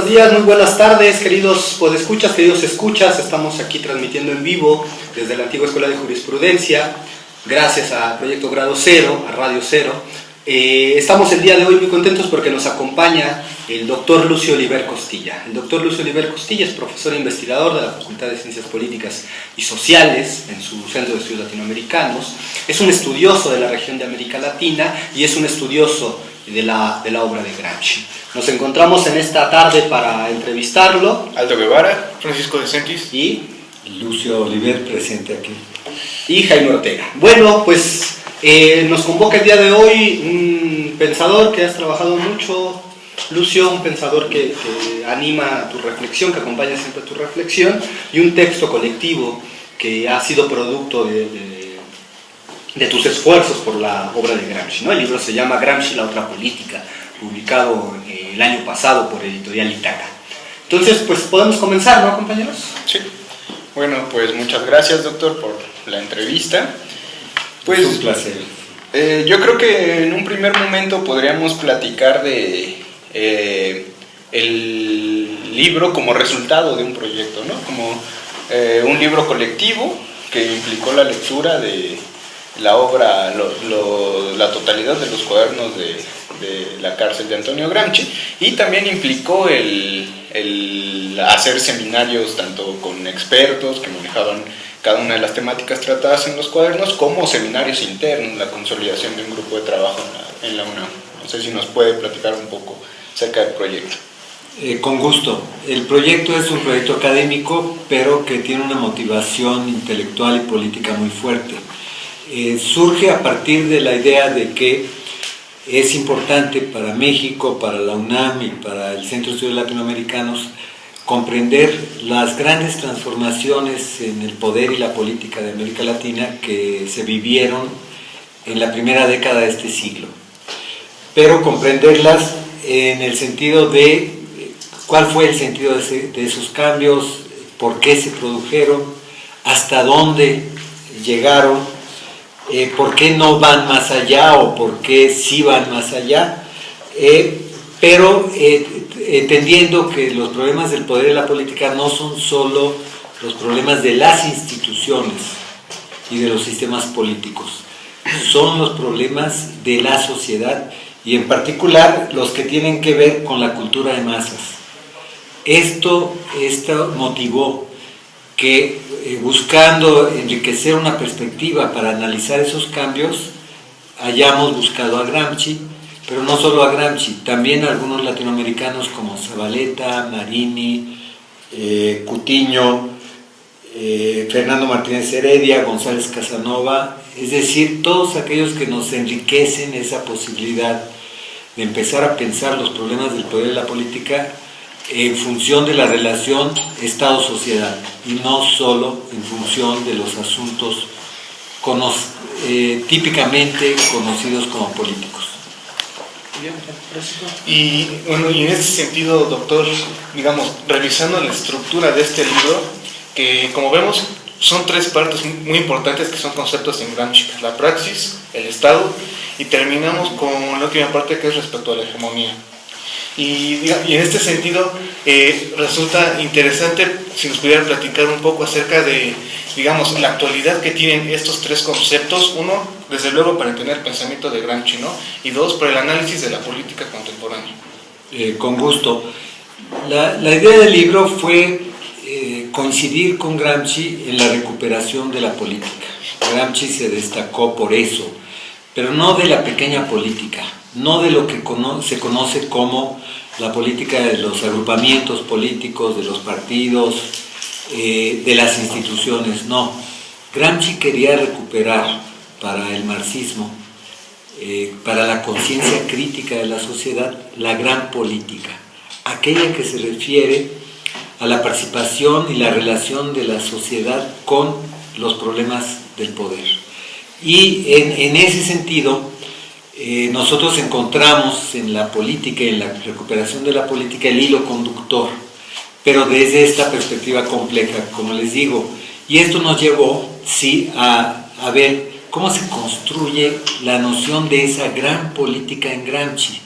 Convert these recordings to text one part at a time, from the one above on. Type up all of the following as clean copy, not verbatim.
buenos días, muy buenas tardes, queridos podescuchas, queridos escuchas. Estamos aquí transmitiendo en vivo desde la antigua Escuela de Jurisprudencia, gracias al Proyecto Grado Cero, a Radio Cero. Estamos el día de hoy muy contentos porque nos acompaña el doctor Lucio Oliver Costilla. El doctor Lucio Oliver Costilla es profesor e investigador de la Facultad de Ciencias Políticas y Sociales en su Centro de Estudios Latinoamericanos. Es un estudioso de la región de América Latina y es un estudioso de la obra de Gramsci. Nos encontramos en esta tarde para entrevistarlo. Aldo Guevara, Francisco de Sentis y Lucio Oliver, presente aquí. Y Jaime Ortega. Bueno, pues nos convoca el día de hoy un pensador que has trabajado mucho, Lucio, un pensador que anima tu reflexión, que acompaña siempre tu reflexión, y un texto colectivo que ha sido producto de tus esfuerzos por la obra de Gramsci, ¿no? El libro se llama Gramsci, la otra política, publicado el año pasado por Editorial Itaca. Entonces, pues podemos comenzar, ¿no, compañeros? Sí. Bueno, pues muchas gracias, doctor, por la entrevista. Pues, es un placer. Yo creo que en un primer momento podríamos platicar de el libro como resultado de un proyecto, ¿no? Como un libro colectivo que implicó la lectura de la obra, la totalidad de los cuadernos de la cárcel de Antonio Gramsci, y también implicó el hacer seminarios tanto con expertos que manejaban cada una de las temáticas tratadas en los cuadernos, como seminarios internos, la consolidación de un grupo de trabajo en la UNAM. No sé si nos puede platicar un poco acerca del proyecto. Con gusto. El proyecto es un proyecto académico, pero que tiene una motivación intelectual y política muy fuerte. Surge a partir de la idea de que es importante para México, para la UNAM y para el Centro de Estudios Latinoamericanos comprender las grandes transformaciones en el poder y la política de América Latina que se vivieron en la primera década de este siglo, pero comprenderlas en el sentido de cuál fue el sentido de esos cambios, por qué se produjeron, hasta dónde llegaron, por qué no van más allá o por qué sí van más allá, pero entendiendo que los problemas del poder y la política no son solo los problemas de las instituciones y de los sistemas políticos, son los problemas de la sociedad y en particular los que tienen que ver con la cultura de masas. Esto motivó que buscando enriquecer una perspectiva para analizar esos cambios, hayamos buscado a Gramsci, pero no solo a Gramsci, también a algunos latinoamericanos como Zavaleta, Marini, Cutiño, Fernando Martínez Heredia, González Casanova, es decir, todos aquellos que nos enriquecen esa posibilidad de empezar a pensar los problemas del poder y la política en función de la relación Estado-sociedad y no solo en función de los asuntos típicamente conocidos como políticos. Y bueno, y en ese sentido, doctor, digamos, revisando la estructura de este libro, que como vemos son tres partes muy importantes que son conceptos en Gramsci: la praxis, el Estado, y terminamos con la última parte que es respecto a la hegemonía. Y en este sentido resulta interesante si nos pudiera platicar un poco acerca de, digamos, la actualidad que tienen estos tres conceptos. Uno, desde luego, para entender el pensamiento de Gramsci, ¿no? Y dos, para el análisis de la política contemporánea. Con gusto. La idea del libro fue coincidir con Gramsci en la recuperación de la política. Gramsci se destacó por eso, pero no de la pequeña política, no de lo que se conoce como la política de los agrupamientos políticos, de los partidos, de las instituciones, no. Gramsci quería recuperar para el marxismo, para la conciencia crítica de la sociedad, la gran política, aquella que se refiere a la participación y la relación de la sociedad con los problemas del poder. Y en ese sentido, nosotros encontramos en la política, en la recuperación de la política, el hilo conductor, pero desde esta perspectiva compleja, como les digo. Y esto nos llevó, sí, a ver cómo se construye la noción de esa gran política en Gramsci.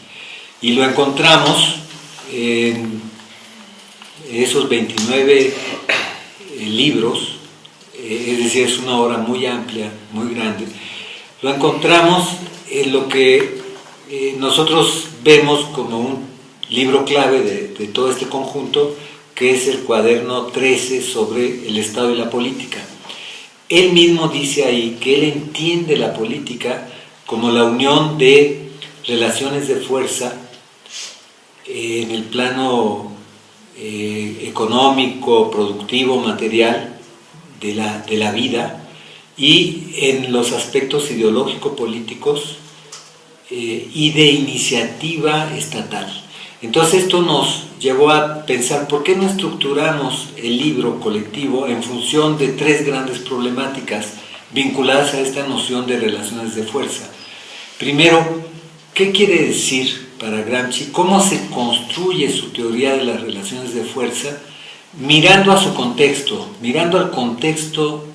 Y lo encontramos en esos 29 libros, es decir, es una obra muy amplia, muy grande, lo encontramos en lo que nosotros vemos como un libro clave de todo este conjunto, que es el cuaderno 13 sobre el Estado y la política. Él mismo dice ahí que él entiende la política como la unión de relaciones de fuerza en el plano económico, productivo, material de la vida, y en los aspectos ideológico-políticos y de iniciativa estatal. Entonces esto nos llevó a pensar por qué no estructuramos el libro colectivo en función de tres grandes problemáticas vinculadas a esta noción de relaciones de fuerza. Primero, ¿qué quiere decir para Gramsci? ¿Cómo se construye su teoría de las relaciones de fuerza? Mirando a su contexto, mirando al contexto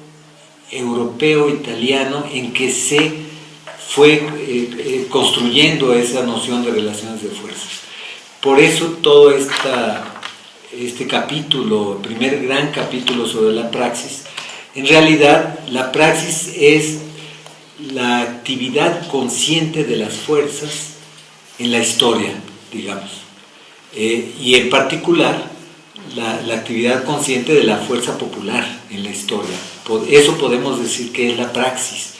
europeo, italiano, en que se fue construyendo esa noción de relaciones de fuerza. Por eso todo este capítulo, el primer gran capítulo sobre la praxis, en realidad la praxis es la actividad consciente de las fuerzas en la historia, digamos, y en particular la actividad consciente de la fuerza popular en la historia. Eso podemos decir que es la praxis.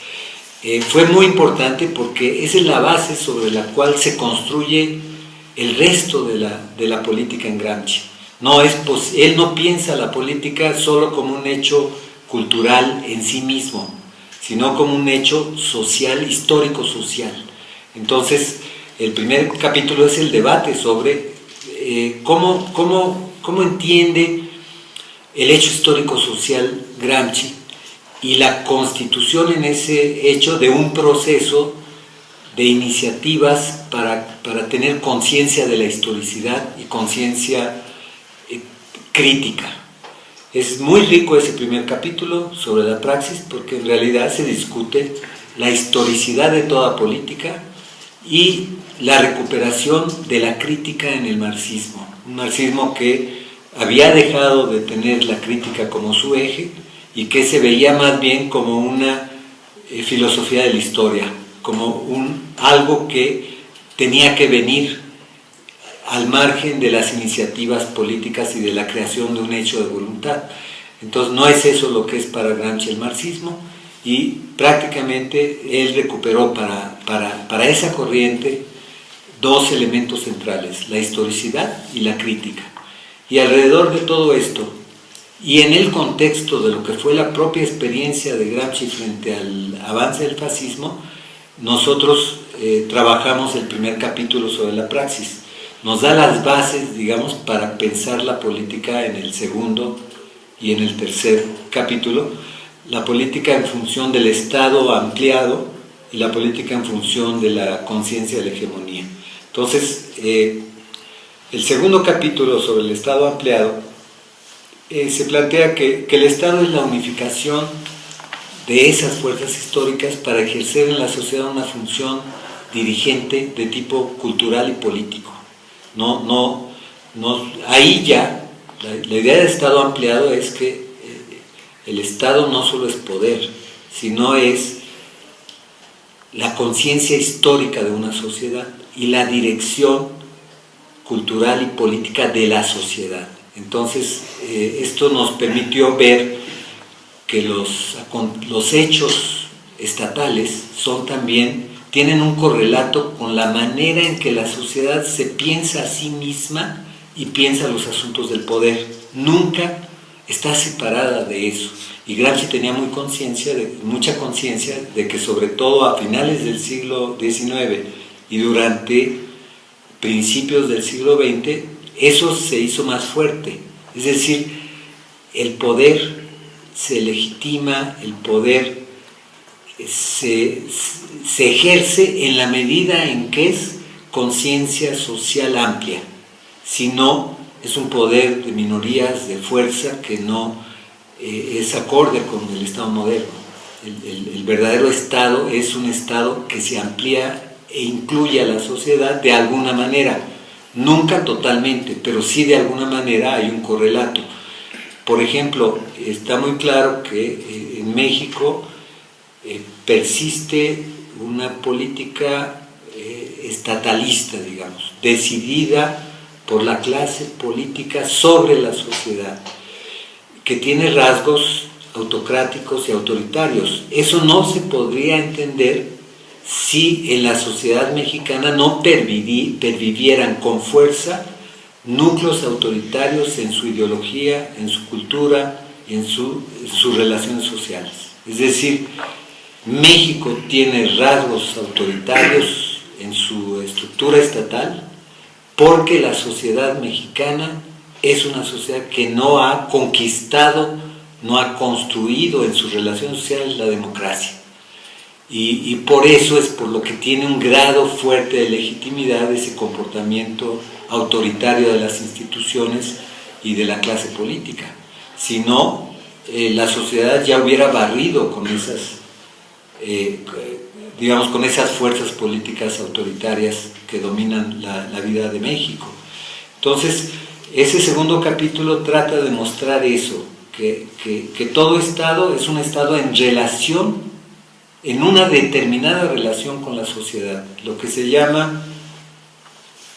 Fue muy importante porque esa es la base sobre la cual se construye el resto de la política en Gramsci. Él no piensa la política solo como un hecho cultural en sí mismo, sino como un hecho social, histórico-social. Entonces, el primer capítulo es el debate sobre cómo entiende el hecho histórico-social Gramsci y la constitución en ese hecho de un proceso de iniciativas para tener conciencia de la historicidad y conciencia crítica. Es muy rico ese primer capítulo sobre la praxis porque en realidad se discute la historicidad de toda política y la recuperación de la crítica en el marxismo. Un marxismo que había dejado de tener la crítica como su eje y que se veía más bien como una filosofía de la historia, como algo que tenía que venir al margen de las iniciativas políticas y de la creación de un hecho de voluntad. Entonces no es eso lo que es para Gramsci el marxismo, y prácticamente él recuperó para esa corriente dos elementos centrales, la historicidad y la crítica. Y alrededor de todo esto, y en el contexto de lo que fue la propia experiencia de Gramsci frente al avance del fascismo, nosotros trabajamos el primer capítulo sobre la praxis. Nos da las bases, digamos, para pensar la política en el segundo y en el tercer capítulo, la política en función del Estado ampliado y la política en función de la conciencia de la hegemonía. Entonces, el segundo capítulo sobre el Estado ampliado se plantea que el Estado es la unificación de esas fuerzas históricas para ejercer en la sociedad una función dirigente de tipo cultural y político. Ahí ya, la idea de Estado ampliado es que el Estado no solo es poder, sino es la conciencia histórica de una sociedad y la dirección cultural y política de la sociedad. Entonces, esto nos permitió ver que los hechos estatales tienen un correlato con la manera en que la sociedad se piensa a sí misma y piensa los asuntos del poder. Nunca está separada de eso. Y Gramsci tenía mucha conciencia de que sobre todo a finales del siglo XIX y durante principios del siglo XX, eso se hizo más fuerte. Es decir, el poder se legitima, el poder se ejerce en la medida en que es conciencia social amplia. Si no, es un poder de minorías, de fuerza, que no es acorde con el Estado moderno. El verdadero Estado es un Estado que se amplía e incluye a la sociedad de alguna manera, Nunca totalmente, pero sí de alguna manera hay un correlato. Por ejemplo, está muy claro que en México persiste una política estatalista, digamos, decidida por la clase política sobre la sociedad, que tiene rasgos autocráticos y autoritarios. Eso no se podría entender si en la sociedad mexicana no pervivieran con fuerza núcleos autoritarios en su ideología, en su cultura y en sus relaciones sociales. Es decir, México tiene rasgos autoritarios en su estructura estatal porque la sociedad mexicana es una sociedad que no ha conquistado, no ha construido en sus relaciones sociales la democracia. Y por eso es por lo que tiene un grado fuerte de legitimidad ese comportamiento autoritario de las instituciones y de la clase política. Si no, la sociedad ya hubiera barrido con esas, digamos, con esas fuerzas políticas autoritarias que dominan la vida de México. Entonces, ese segundo capítulo trata de mostrar eso, que todo Estado es un Estado en relación, en una determinada relación con la sociedad, lo que se llama,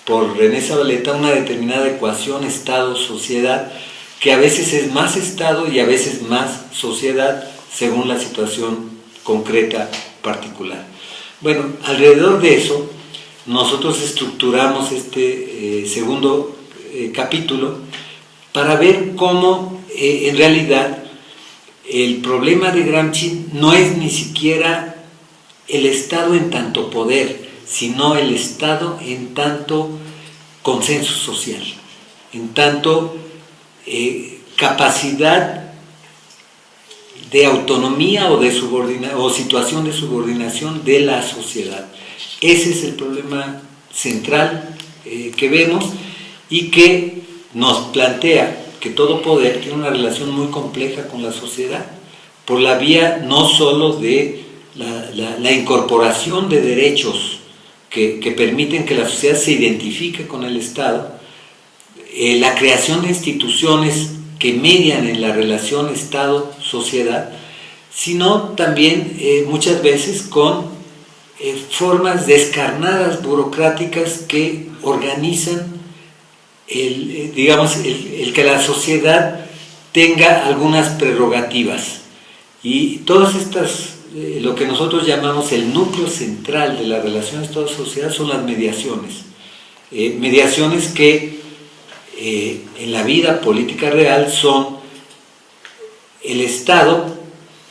por René Zabaleta, una determinada ecuación Estado-sociedad, que a veces es más Estado y a veces más sociedad, según la situación concreta particular. Bueno, alrededor de eso, nosotros estructuramos este segundo capítulo para ver cómo en realidad el problema de Gramsci no es ni siquiera el Estado en tanto poder, sino el Estado en tanto consenso social, en tanto capacidad de autonomía o situación de subordinación de la sociedad. Ese es el problema central que vemos y que nos plantea que todo poder tiene una relación muy compleja con la sociedad, por la vía no solo de la incorporación de derechos que permiten que la sociedad se identifique con el Estado, la creación de instituciones que median en la relación Estado-sociedad, sino también muchas veces con formas descarnadas burocráticas que organizan el que la sociedad tenga algunas prerrogativas. Y todas estas, lo que nosotros llamamos el núcleo central de la relación Estado-sociedad son las mediaciones. Mediaciones que en la vida política real son el Estado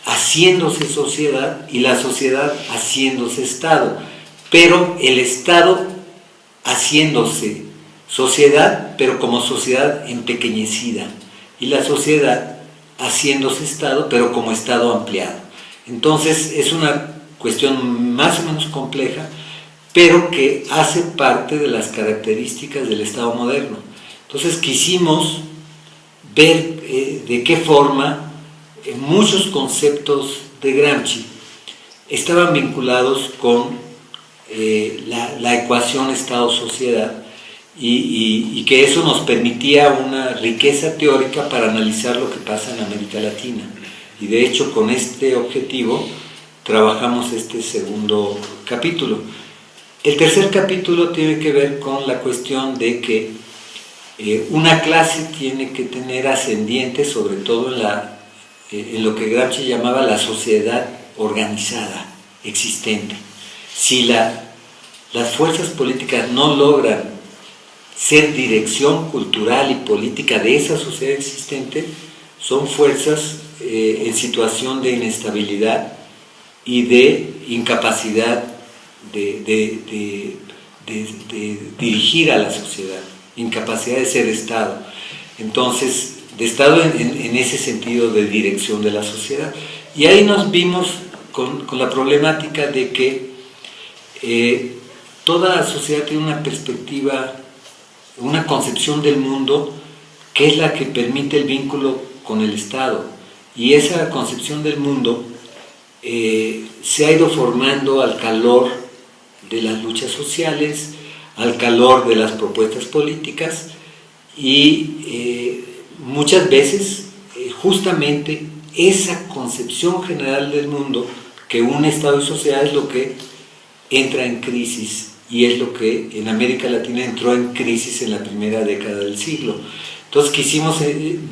haciéndose sociedad y la sociedad haciéndose Estado, pero el Estado haciéndose sociedad, pero como sociedad empequeñecida, y la sociedad haciéndose Estado, pero como Estado ampliado. Entonces es una cuestión más o menos compleja, pero que hace parte de las características del Estado moderno. Entonces quisimos ver de qué forma muchos conceptos de Gramsci estaban vinculados con la ecuación Estado-sociedad, y que eso nos permitía una riqueza teórica para analizar lo que pasa en América Latina. Y de hecho con este objetivo trabajamos este segundo capítulo. El tercer capítulo tiene que ver con la cuestión de que una clase tiene que tener ascendiente, sobre todo en lo que Gramsci llamaba la sociedad organizada, existente. Si las fuerzas políticas no logran ser dirección cultural y política de esa sociedad existente, son fuerzas en situación de inestabilidad y de incapacidad de dirigir a la sociedad, incapacidad de ser Estado. Entonces, de Estado en ese sentido de dirección de la sociedad. Y ahí nos vimos con la problemática de que toda sociedad tiene una perspectiva, una concepción del mundo que es la que permite el vínculo con el Estado, y esa concepción del mundo se ha ido formando al calor de las luchas sociales, al calor de las propuestas políticas y muchas veces justamente esa concepción general del mundo que un Estado y sociedad es lo que entra en crisis y es lo que en América Latina entró en crisis en la primera década del siglo. Entonces quisimos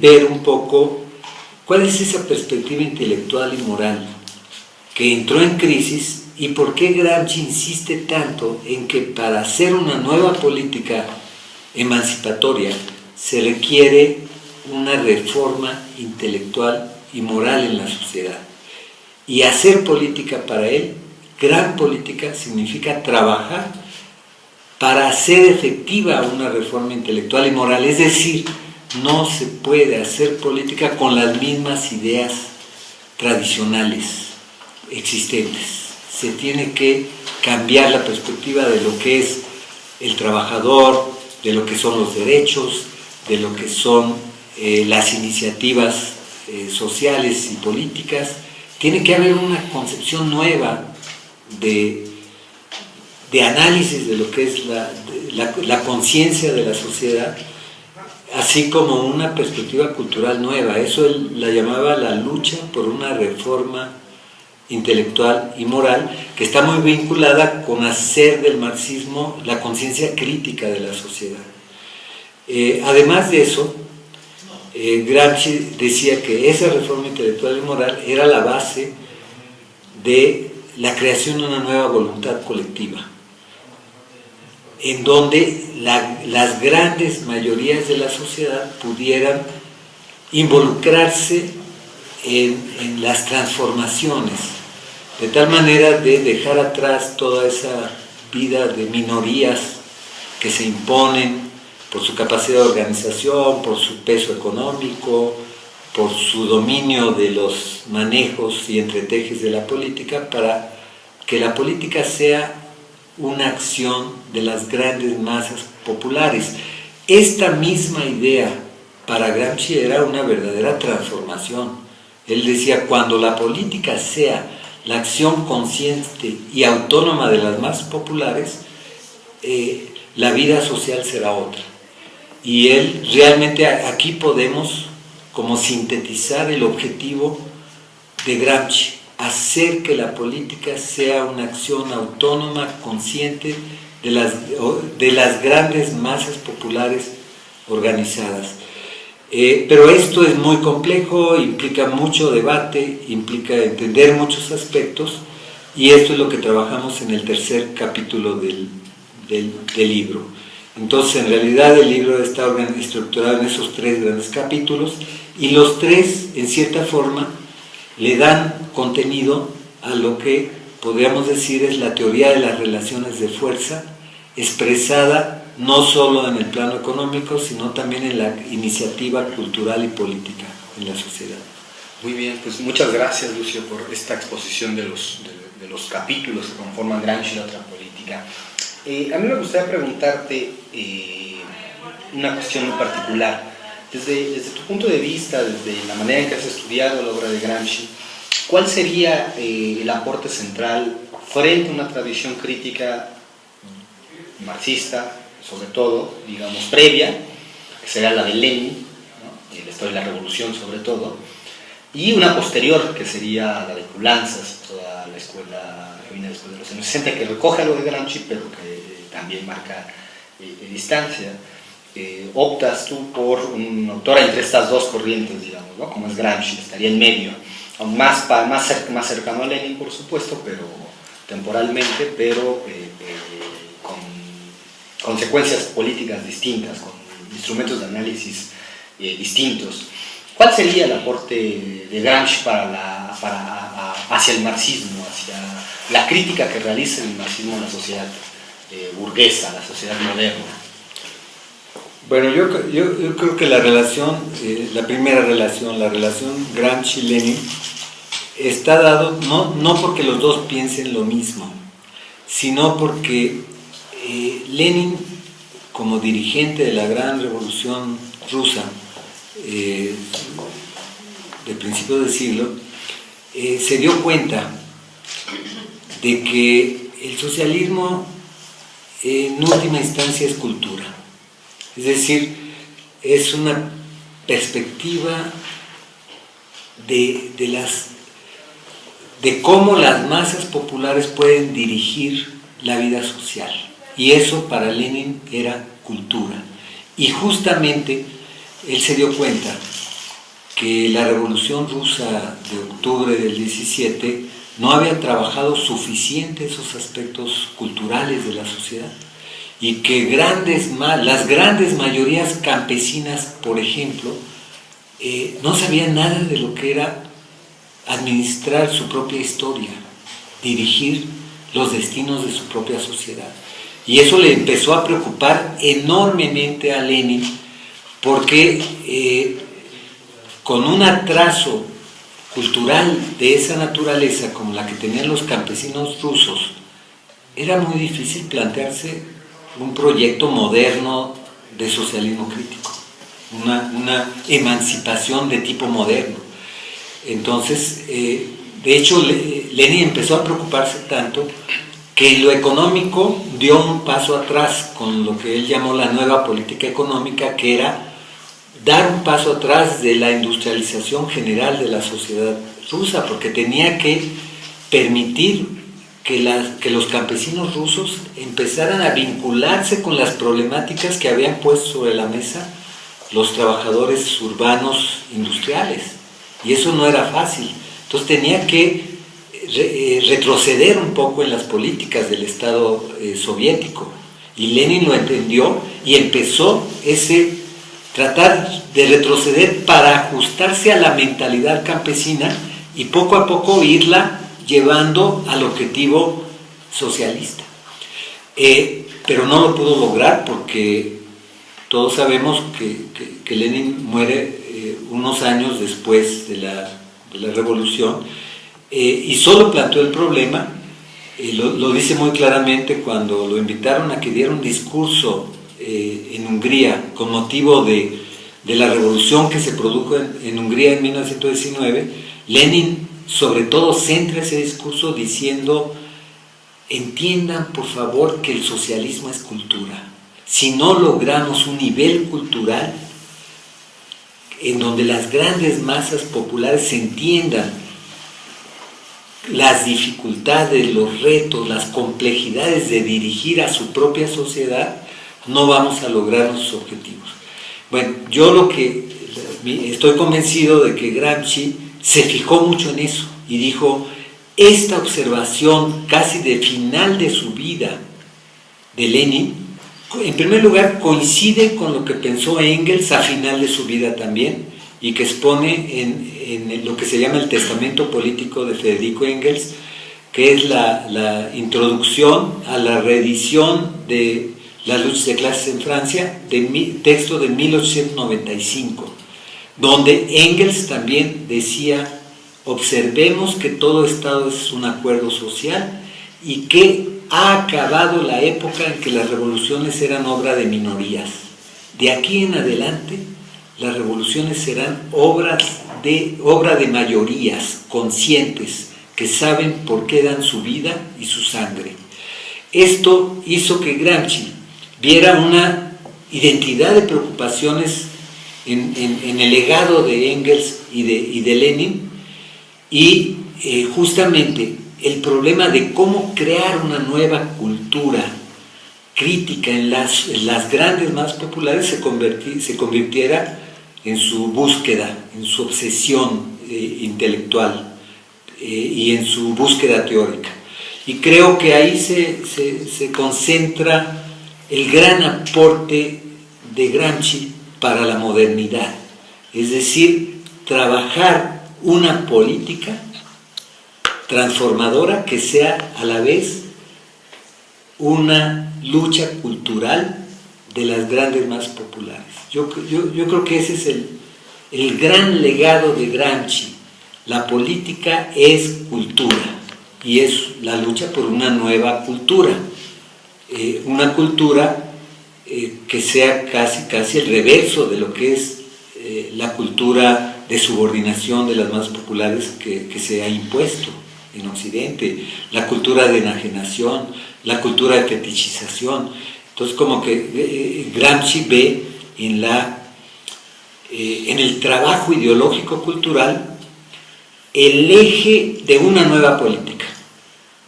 ver un poco cuál es esa perspectiva intelectual y moral que entró en crisis y por qué Gramsci insiste tanto en que para hacer una nueva política emancipatoria se requiere una reforma intelectual y moral en la sociedad. Y hacer política para él, gran política, significa trabajar para hacer efectiva una reforma intelectual y moral. Es decir, no se puede hacer política con las mismas ideas tradicionales existentes. Se tiene que cambiar la perspectiva de lo que es el trabajador, de lo que son los derechos, de lo que son las iniciativas sociales y políticas. Tiene que haber una concepción nueva de análisis de lo que es la conciencia de la sociedad, así como una perspectiva cultural nueva. Eso él la llamaba la lucha por una reforma intelectual y moral, que está muy vinculada con hacer del marxismo la conciencia crítica de la sociedad. Además de eso, Gramsci decía que esa reforma intelectual y moral era la base de la creación de una nueva voluntad colectiva, en donde las grandes mayorías de la sociedad pudieran involucrarse en las transformaciones, de tal manera de dejar atrás toda esa vida de minorías que se imponen por su capacidad de organización, por su peso económico, por su dominio de los manejos y entretejes de la política, para que la política sea una acción de las grandes masas populares. Esta misma idea para Gramsci era una verdadera transformación. Él decía, cuando la política sea la acción consciente y autónoma de las masas populares, la vida social será otra. Y él realmente aquí podemos como sintetizar el objetivo de Gramsci, hacer que la política sea una acción autónoma, consciente de las grandes masas populares organizadas. Pero esto es muy complejo, implica mucho debate, implica entender muchos aspectos, y esto es lo que trabajamos en el tercer capítulo del libro. Entonces, en realidad el libro está estructurado en esos tres grandes capítulos, y los tres, en cierta forma, le dan contenido a lo que podríamos decir es la teoría de las relaciones de fuerza, expresada no solo en el plano económico, sino también en la iniciativa cultural y política en la sociedad. Muy bien, pues muchas gracias, Lucio, por esta exposición de los capítulos que conforman Gramsci y la otra política. A mí me gustaría preguntarte una cuestión muy particular. Desde tu punto de vista, desde la manera en que has estudiado la obra de Gramsci, ¿cuál sería el aporte central frente a una tradición crítica marxista, sobre todo, digamos, previa, que sería la de Lenin, ¿no? La historia de la revolución sobre todo, y una posterior, que sería la de Coulantzas, toda la escuela que viene después de los años 60, que recoge algo de Gramsci, pero que también marca distancia? Optas tú por una autora entre estas dos corrientes, digamos, ¿no? Como es Gramsci, estaría en medio, aún más cercano a Lenin, por supuesto, pero temporalmente, pero con consecuencias políticas distintas, con instrumentos de análisis distintos. ¿Cuál sería el aporte de Gramsci hacia el marxismo, hacia la crítica que realiza el marxismo a la sociedad burguesa, a la sociedad moderna? Bueno, yo creo que la relación, la primera relación, la relación Gramsci-Lenin, está dado no porque los dos piensen lo mismo, sino porque Lenin, como dirigente de la gran revolución rusa de principios del siglo, se dio cuenta de que el socialismo en última instancia es cultura. Es decir, es una perspectiva de cómo las masas populares pueden dirigir la vida social. Y eso para Lenin era cultura. Y justamente él se dio cuenta que la Revolución Rusa de octubre del 17 no había trabajado suficiente esos aspectos culturales de la sociedad y que las grandes mayorías campesinas, por ejemplo, no sabían nada de lo que era administrar su propia historia, dirigir los destinos de su propia sociedad. Y eso le empezó a preocupar enormemente a Lenin, porque con un atraso cultural de esa naturaleza como la que tenían los campesinos rusos, era muy difícil plantearse un proyecto moderno de socialismo crítico, una emancipación de tipo moderno. Entonces, de hecho, Lenin empezó a preocuparse tanto que en lo económico dio un paso atrás con lo que él llamó la nueva política económica, que era dar un paso atrás de la industrialización general de la sociedad rusa, porque tenía que permitir que los campesinos rusos empezaran a vincularse con las problemáticas que habían puesto sobre la mesa los trabajadores urbanos industriales. Y eso no era fácil. Entonces tenía que retroceder un poco en las políticas del Estado soviético. Y Lenin lo entendió y empezó tratar de retroceder para ajustarse a la mentalidad campesina y poco a poco irla llevando al objetivo socialista. Pero no lo pudo lograr porque todos sabemos que Lenin muere unos años después de la revolución, y solo planteó el problema, lo dice muy claramente cuando lo invitaron a que diera un discurso en Hungría con motivo de la revolución que se produjo en Hungría en 1919. Lenin sobre todo centra ese discurso diciendo: entiendan por favor que el socialismo es cultura. Si no logramos un nivel cultural en donde las grandes masas populares entiendan las dificultades, los retos, las complejidades de dirigir a su propia sociedad, no vamos a lograr nuestros objetivos. Bueno, yo estoy convencido de que Gramsci se fijó mucho en eso y dijo: esta observación casi de final de su vida de Lenin, en primer lugar coincide con lo que pensó Engels a final de su vida también, y que expone en lo que se llama el testamento político de Federico Engels, que es la introducción a la reedición de Las luchas de clases en Francia, texto de 1895, donde Engels también decía: observemos que todo Estado es un acuerdo social y que ha acabado la época en que las revoluciones eran obra de minorías. De aquí en adelante, las revoluciones serán obra de mayorías conscientes que saben por qué dan su vida y su sangre. Esto hizo que Gramsci viera una identidad de preocupaciones en el legado de Engels y de Lenin, y justamente el problema de cómo crear una nueva cultura crítica en las grandes masas populares se convirtiera en su búsqueda, en su obsesión intelectual y en su búsqueda teórica. Y creo que ahí se concentra el gran aporte de Gramsci para la modernidad, es decir, trabajar una política transformadora que sea a la vez una lucha cultural de las grandes masas populares. Yo creo que ese es el gran legado de Gramsci. La política es cultura y es la lucha por una nueva cultura. Una cultura que sea casi el reverso de lo que es la cultura de subordinación de las masas populares que se ha impuesto en Occidente, la cultura de enajenación, la cultura de fetichización. Entonces como que Gramsci ve en el trabajo ideológico cultural el eje de una nueva política.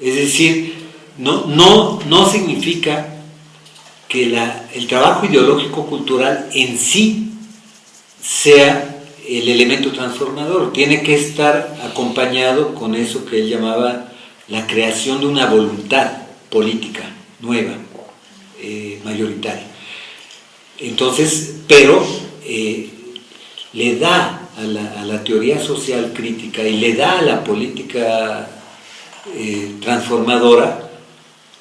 Es decir, no significa que el trabajo ideológico cultural en sí sea el elemento transformador, tiene que estar acompañado con eso que él llamaba la creación de una voluntad política nueva, mayoritaria. Entonces, pero le da a la teoría social crítica y le da a la política transformadora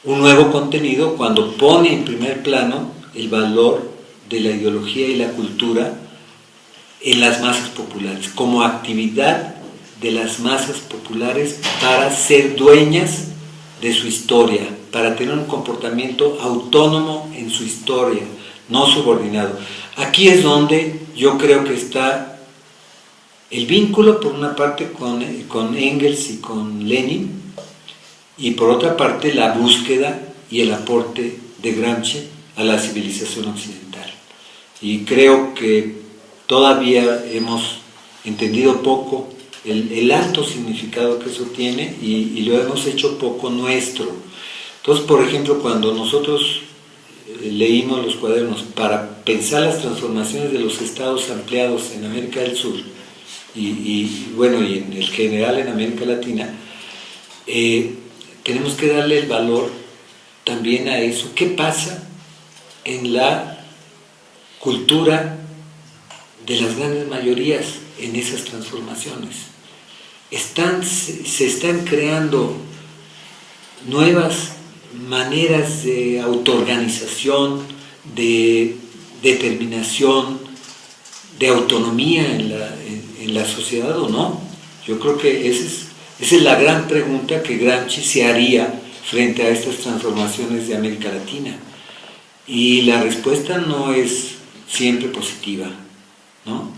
un nuevo contenido cuando pone en primer plano el valor de la ideología y la cultura en las masas populares, como actividad de las masas populares para ser dueñas de su historia, para tener un comportamiento autónomo en su historia, no subordinado. Aquí es donde yo creo que está el vínculo, por una parte, con Engels y con Lenin, y por otra parte la búsqueda y el aporte de Gramsci a la civilización occidental. Y creo que todavía hemos entendido poco el alto significado que eso tiene y lo hemos hecho poco nuestro. Entonces, por ejemplo, cuando nosotros leímos los cuadernos para pensar las transformaciones de los estados ampliados en América del Sur y en el general en América Latina, tenemos que darle el valor también a eso. ¿Qué pasa en la cultura de las grandes mayorías en esas transformaciones? Se están creando nuevas maneras de autoorganización, de determinación, de autonomía en la sociedad, ¿o no? Yo creo que esa es la gran pregunta que Gramsci se haría frente a estas transformaciones de América Latina. Y la respuesta no es siempre positiva, ¿no?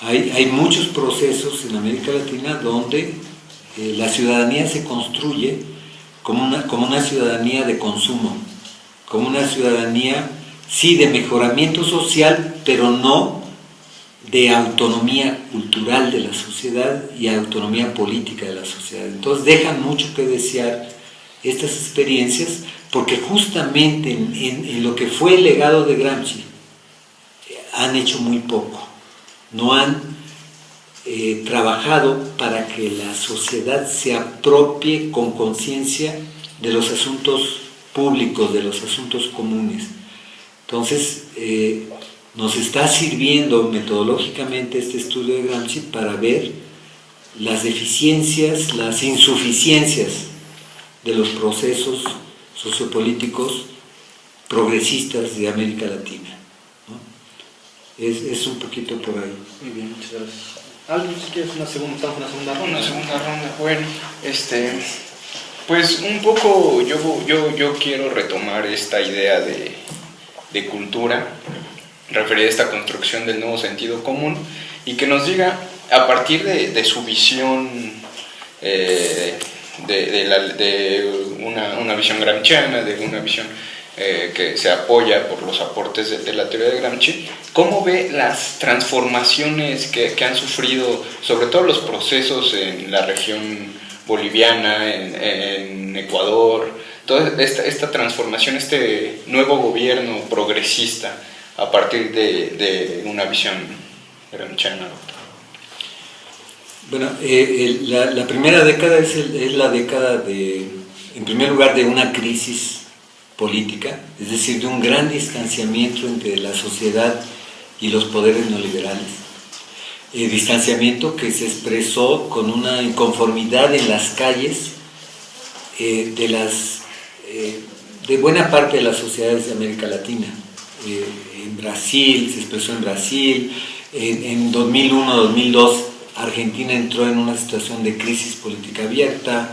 Hay muchos procesos en América Latina donde la ciudadanía se construye como una ciudadanía de consumo, como una ciudadanía, sí, de mejoramiento social, pero no de autonomía cultural de la sociedad y autonomía política de la sociedad. Entonces dejan mucho que desear estas experiencias, porque justamente en lo que fue el legado de Gramsci han hecho muy poco. No han trabajado para que la sociedad se apropie con conciencia de los asuntos públicos, de los asuntos comunes. Entonces, nos está sirviendo metodológicamente este estudio de Gramsci para ver las deficiencias, las insuficiencias de los procesos sociopolíticos progresistas de América Latina. Es un poquito por ahí. Muy bien, muchas gracias. ¿Alguien si quieres una segunda ronda? Una segunda ronda, bueno, pues un poco yo quiero retomar esta idea de cultura, referida a esta construcción del nuevo sentido común, y que nos diga, a partir de su visión, de una visión gramsciana, de una visión que se apoya por los aportes de la teoría de Gramsci, ¿cómo ve las transformaciones que han sufrido, sobre todo los procesos en la región boliviana, en Ecuador, toda esta transformación, este nuevo gobierno progresista a partir de una visión gramsciana? Bueno, la primera década es la década en primer lugar, de una crisis política, es decir, de un gran distanciamiento entre la sociedad y los poderes neoliberales. Distanciamiento que se expresó con una inconformidad en las calles de buena parte de las sociedades de América Latina. En Brasil, se expresó en Brasil, en 2001-2002 Argentina entró en una situación de crisis política abierta,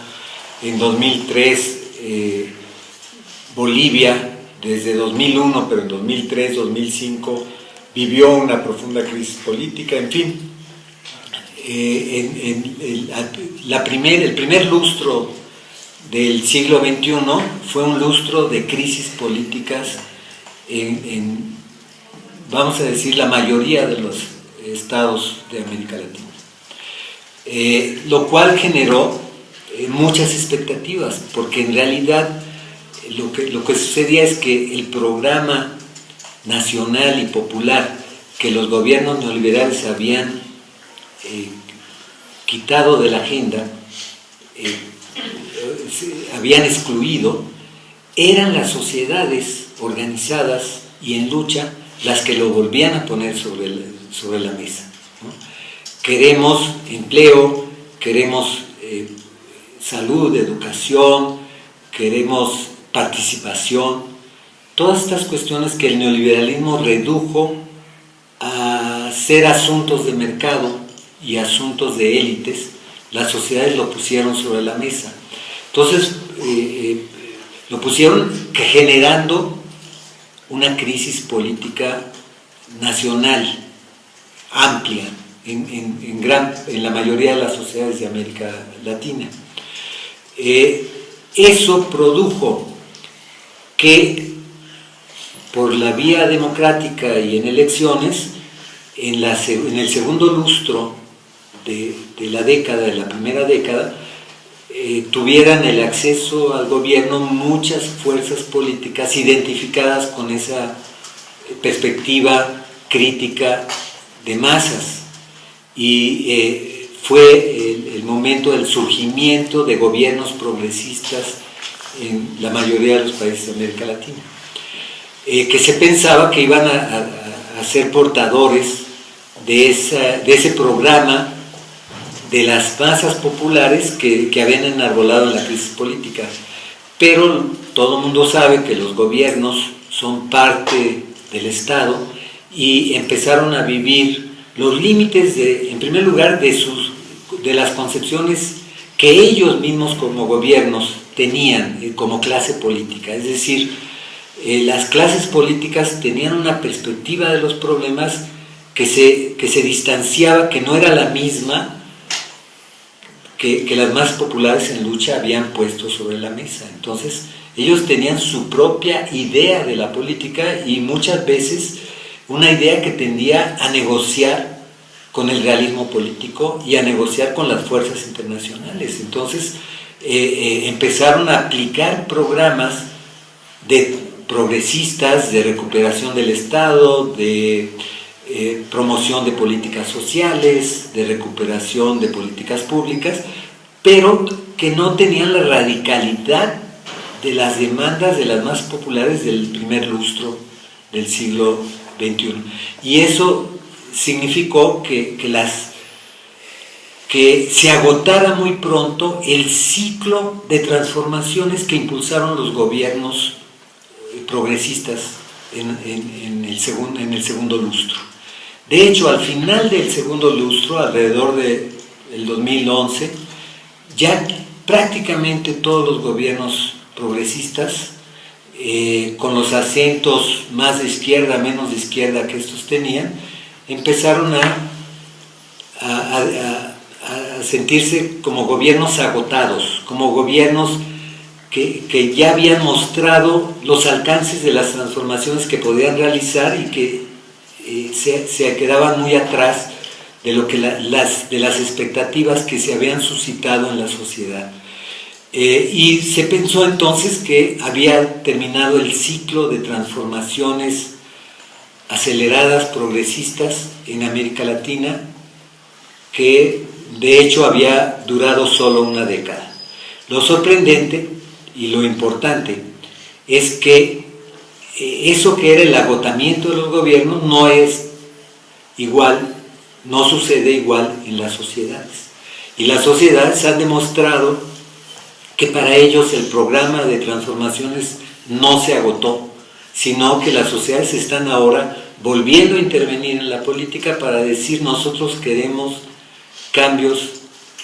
en 2003 Bolivia, desde 2001, pero en 2003-2005 vivió una profunda crisis política, en fin. el primer lustro del siglo XXI fue un lustro de crisis políticas vamos a decir, la mayoría de los estados de América Latina. Lo cual generó muchas expectativas, porque en realidad lo que sucedía es que el programa nacional y popular que los gobiernos neoliberales habían quitado de la agenda, habían excluido, eran las sociedades organizadas y en lucha las que lo volvían a poner sobre la mesa, ¿no? Queremos empleo, queremos salud, educación, queremos participación, todas estas cuestiones que el neoliberalismo redujo a ser asuntos de mercado y asuntos de élites, las sociedades lo pusieron sobre la mesa. Entonces, lo pusieron generando una crisis política nacional amplia en la mayoría de las sociedades de América Latina. Eso produjo que por la vía democrática y en elecciones, en el segundo lustro de la primera década, tuvieran el acceso al gobierno muchas fuerzas políticas identificadas con esa perspectiva crítica de masas, y fue el momento del surgimiento de gobiernos progresistas en la mayoría de los países de América Latina, que se pensaba que iban a ser portadores de ese programa de las masas populares que habían enarbolado en la crisis política. Pero todo el mundo sabe que los gobiernos son parte del Estado y empezaron a vivir los límites, en primer lugar, de las concepciones que ellos mismos como gobiernos tenían como clase política. Es decir, las clases políticas tenían una perspectiva de los problemas que se distanciaba, que no era la misma que las más populares en lucha habían puesto sobre la mesa. Entonces, ellos tenían su propia idea de la política, y muchas veces una idea que tendía a negociar con el realismo político y a negociar con las fuerzas internacionales. Entonces, empezaron a aplicar programas progresistas de recuperación del Estado, de promoción de políticas sociales, de recuperación de políticas públicas, pero que no tenían la radicalidad de las demandas de las más populares del primer lustro del siglo XXI. Y eso significó que se agotara muy pronto el ciclo de transformaciones que impulsaron los gobiernos progresistas en el segundo lustro. De hecho, al final del segundo lustro, alrededor del 2011, ya prácticamente todos los gobiernos progresistas, con los acentos más de izquierda, menos de izquierda que estos tenían, empezaron a sentirse como gobiernos agotados, como gobiernos que ya habían mostrado los alcances de las transformaciones que podían realizar y que se quedaban muy atrás de las expectativas que se habían suscitado en la sociedad. Y se pensó entonces que había terminado el ciclo de transformaciones aceleradas, progresistas en América Latina, que de hecho había durado solo una década. Lo sorprendente y lo importante es que eso que era el agotamiento de los gobiernos no es igual, no sucede igual en las sociedades. Y las sociedades han demostrado que para ellos el programa de transformaciones no se agotó, sino que las sociedades están ahora volviendo a intervenir en la política para decir: nosotros queremos cambios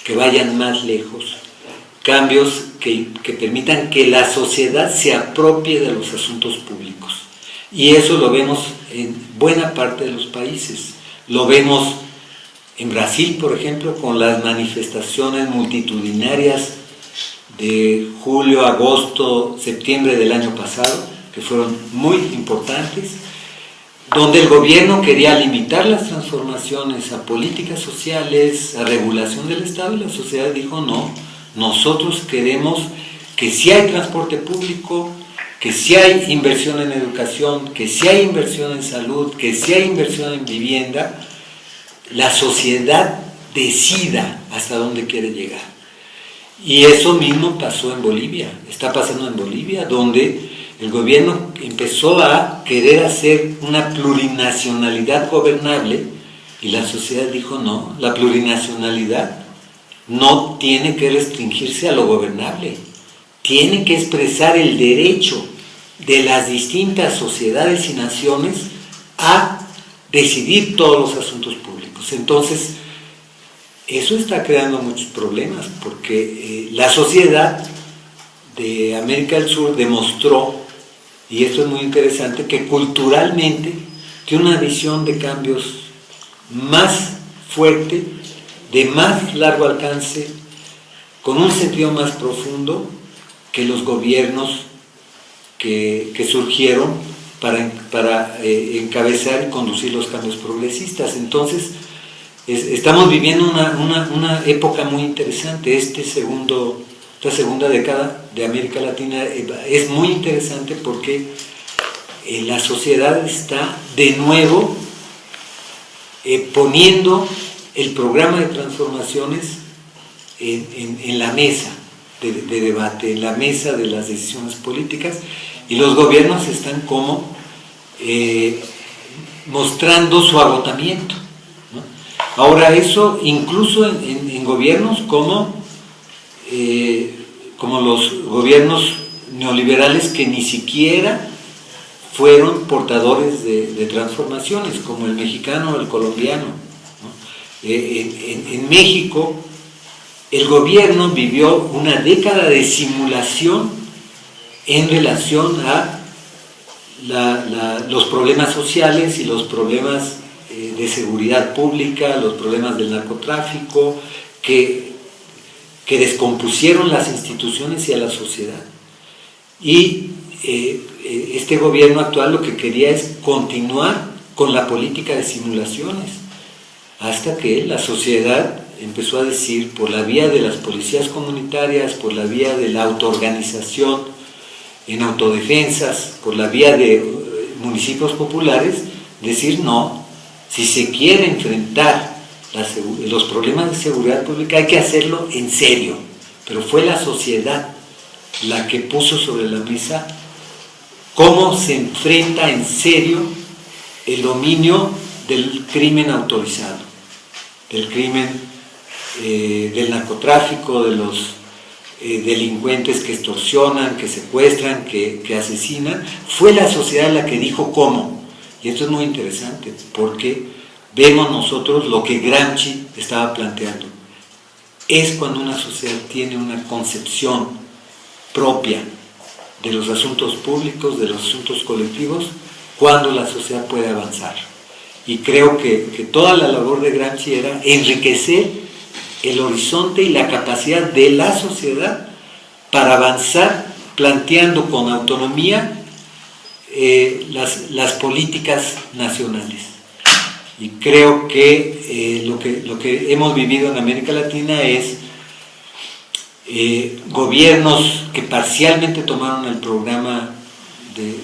que vayan más lejos, cambios que permitan que la sociedad se apropie de los asuntos públicos. Y eso lo vemos en buena parte de los países. Lo vemos En Brasil, por ejemplo, con las manifestaciones multitudinarias de julio, agosto, septiembre del año pasado, que fueron muy importantes, donde el gobierno quería limitar las transformaciones a políticas sociales, a regulación del Estado, y la sociedad dijo no, nosotros queremos que si hay transporte público, que si hay inversión en educación, que si hay inversión en salud, que si hay inversión en vivienda, la sociedad decida hasta dónde quiere llegar. Y eso mismo pasó en Bolivia, está pasando en Bolivia, donde el gobierno empezó a querer hacer una plurinacionalidad gobernable y la sociedad dijo no, la plurinacionalidad no tiene que restringirse a lo gobernable, tiene que expresar el derecho de las distintas sociedades y naciones a decidir todos los asuntos públicos. Entonces, eso está creando muchos problemas, porque la sociedad de América del Sur demostró, y esto es muy interesante, que culturalmente tiene una visión de cambios más fuerte, de más largo alcance, con un sentido más profundo que los gobiernos que surgieron para encabezar y conducir los cambios progresistas. Entonces, estamos viviendo una época muy interesante. Esta segunda década de América Latina es muy interesante porque la sociedad está de nuevo poniendo el programa de transformaciones en la mesa de debate, en la mesa de las decisiones políticas, y los gobiernos están como mostrando su agotamiento, ¿no? Ahora eso incluso en gobiernos como los gobiernos neoliberales que ni siquiera fueron portadores de transformaciones, como el mexicano o el colombiano, ¿no? En México el gobierno vivió una década de simulación en relación a los problemas sociales y los problemas de seguridad pública, los problemas del narcotráfico, que descompusieron las instituciones y a la sociedad. Y este gobierno actual lo que quería es continuar con la política de simulaciones, hasta que la sociedad empezó a decir, por la vía de las policías comunitarias, por la vía de la autoorganización en autodefensas, por la vía de municipios populares, decir no, si se quiere enfrentar los problemas de seguridad pública hay que hacerlo en serio. Pero fue la sociedad la que puso sobre la mesa cómo se enfrenta en serio el dominio del crimen autorizado, del crimen del narcotráfico, de los delincuentes que extorsionan, que secuestran, que asesinan. Fue la sociedad la que dijo cómo. Y esto es muy interesante porque vemos nosotros lo que Gramsci estaba planteando. Es cuando una sociedad tiene una concepción propia de los asuntos públicos, de los asuntos colectivos, cuando la sociedad puede avanzar. Y creo que toda la labor de Gramsci era enriquecer el horizonte y la capacidad de la sociedad para avanzar, planteando con autonomía las políticas nacionales. Y creo que lo que hemos vivido en América Latina es gobiernos que parcialmente tomaron el programa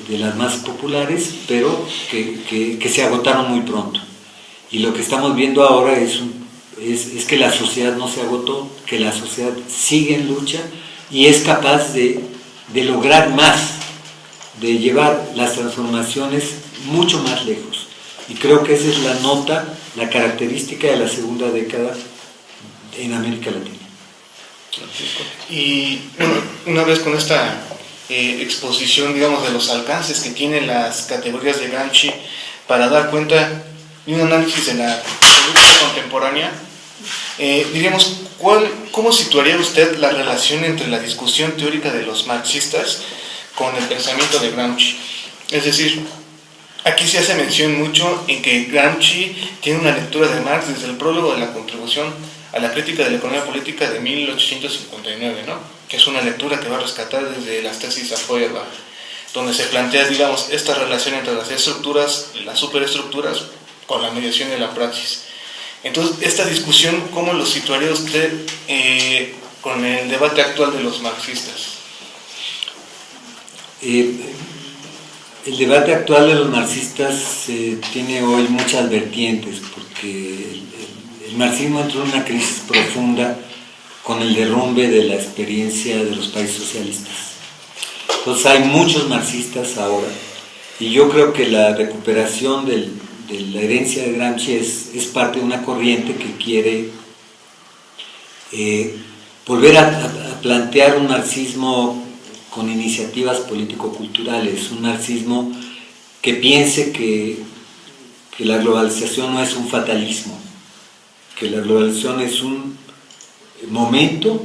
de las más populares, pero que se agotaron muy pronto. Y lo que estamos viendo ahora es que la sociedad no se agotó, que la sociedad sigue en lucha y es capaz de lograr más, de llevar las transformaciones mucho más lejos. Y creo que esa es la nota, la característica de la segunda década en América Latina. Y bueno, una vez con esta exposición, digamos, de los alcances que tienen las categorías de Gramsci para dar cuenta de un análisis de la política contemporánea, diríamos, ¿cómo situaría usted la relación entre la discusión teórica de los marxistas con el pensamiento de Gramsci? Es decir, Aquí se hace mención mucho en que Gramsci tiene una lectura de Marx desde el prólogo de la contribución a la crítica de la economía política de 1859, ¿no? Que es una lectura que va a rescatar desde las tesis a Feuerbach, donde se plantea, digamos, esta relación entre las estructuras, las superestructuras, con la mediación de la praxis. Entonces, esta discusión, ¿cómo lo situaría usted con el debate actual de los marxistas? El debate actual de los marxistas tiene hoy muchas vertientes, porque el marxismo entró en una crisis profunda con el derrumbe de la experiencia de los países socialistas. Entonces hay muchos marxistas ahora, y yo creo que la recuperación de la herencia de Gramsci es parte de una corriente que quiere volver a plantear un marxismo con iniciativas político-culturales, un marxismo que piense que la globalización no es un fatalismo, que la globalización es un momento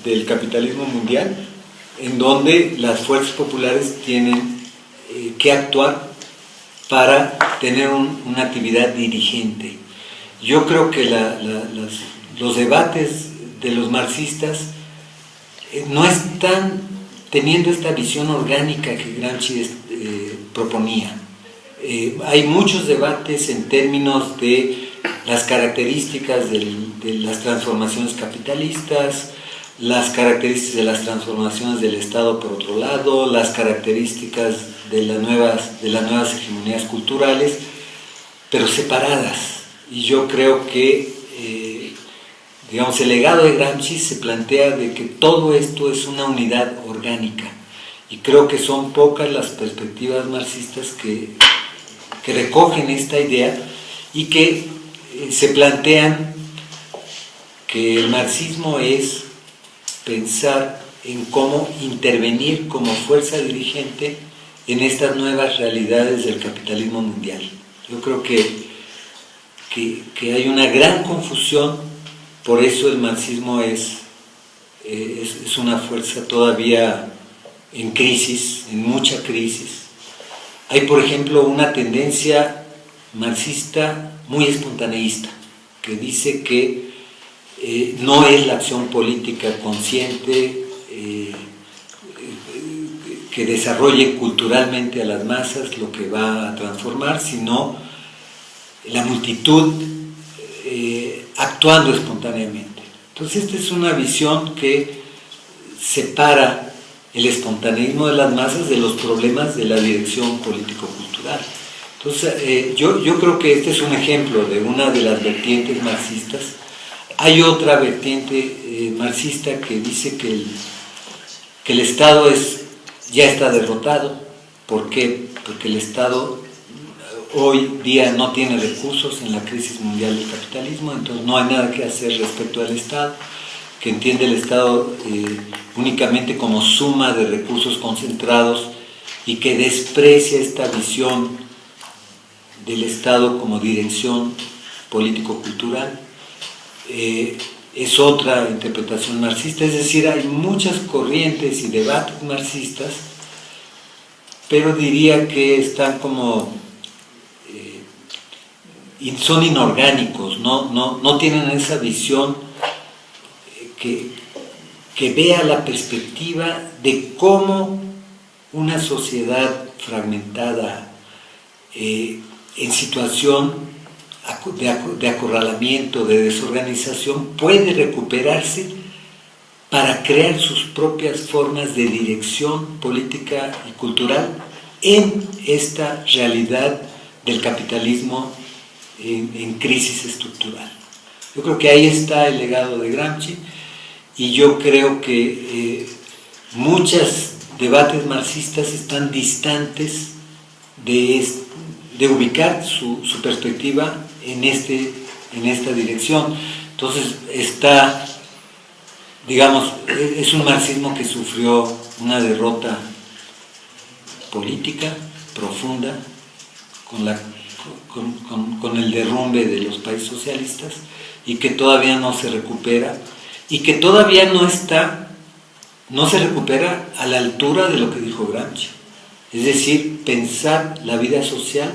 del capitalismo mundial en donde las fuerzas populares tienen que actuar para tener una actividad dirigente. Yo creo que los debates de los marxistas no están teniendo esta visión orgánica que Gramsci proponía. Hay muchos debates en términos de las características de las transformaciones capitalistas, las características de las transformaciones del Estado por otro lado, las características de las nuevas hegemonías culturales, pero separadas. Y yo creo que digamos, el legado de Gramsci se plantea de que todo esto es una unidad orgánica, y creo que son pocas las perspectivas marxistas que recogen esta idea y que se plantean que el marxismo es pensar en cómo intervenir como fuerza dirigente en estas nuevas realidades del capitalismo mundial. Yo creo que hay una gran confusión. Por eso el marxismo es una fuerza todavía en crisis, en mucha crisis. Hay, por ejemplo, una tendencia marxista muy espontaneísta, que dice que no es la acción política consciente que desarrolle culturalmente a las masas lo que va a transformar, sino la multitud actuando espontáneamente. Entonces esta es una visión que separa el espontaneismo de las masas de los problemas de la dirección político-cultural. Entonces yo creo que este es un ejemplo de una de las vertientes marxistas. Hay otra vertiente marxista que dice que el Estado ya está derrotado. ¿Por qué? Porque el Estado hoy día no tiene recursos en la crisis mundial del capitalismo, entonces no hay nada que hacer respecto al Estado, que entiende el Estado únicamente como suma de recursos concentrados y que desprecia esta visión del Estado como dirección político-cultural. Es otra interpretación marxista, es decir, hay muchas corrientes y debates marxistas, pero diría que están como son inorgánicos, no tienen esa visión que vea la perspectiva de cómo una sociedad fragmentada en situación de acorralamiento, de desorganización, puede recuperarse para crear sus propias formas de dirección política y cultural en esta realidad del capitalismo en crisis estructural. Yo creo que ahí está el legado de Gramsci, y yo creo que muchos debates marxistas están distantes de ubicar su perspectiva en esta dirección. Entonces está, digamos, es un marxismo que sufrió una derrota política profunda con el derrumbe de los países socialistas, y que todavía no se recupera, y que todavía no se recupera a la altura de lo que dijo Gramsci. Es decir, pensar la vida social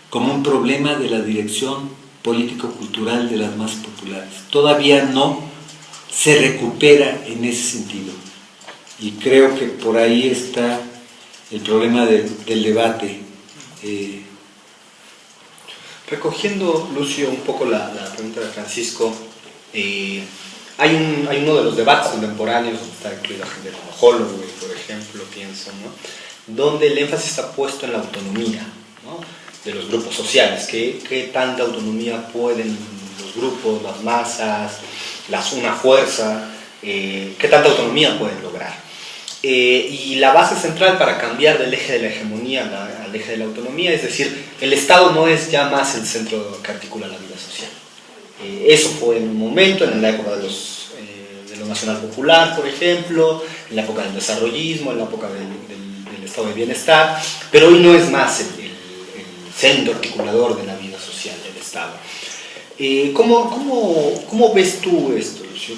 como un problema de la dirección político-cultural de las masas populares. Todavía no se recupera en ese sentido. Y creo que por ahí está el problema del debate. Recogiendo, Lucio, un poco la pregunta de Francisco, hay uno de los debates contemporáneos donde está incluida gente como Holloway, por ejemplo, pienso, ¿no? Donde el énfasis está puesto en la autonomía, ¿no? De los grupos sociales. ¿Qué tanta autonomía pueden los grupos, las masas, una fuerza, qué tanta autonomía pueden lograr? Y la base central para cambiar del eje de la hegemonía al eje de la autonomía, es decir, el Estado no es ya más el centro que articula la vida social. Eso fue en un momento, en la época de lo nacional popular, por ejemplo, en la época del desarrollismo, en la época del estado de bienestar, pero hoy no es más el centro articulador de la vida social del Estado. ¿Cómo ves tú esto, Lucio?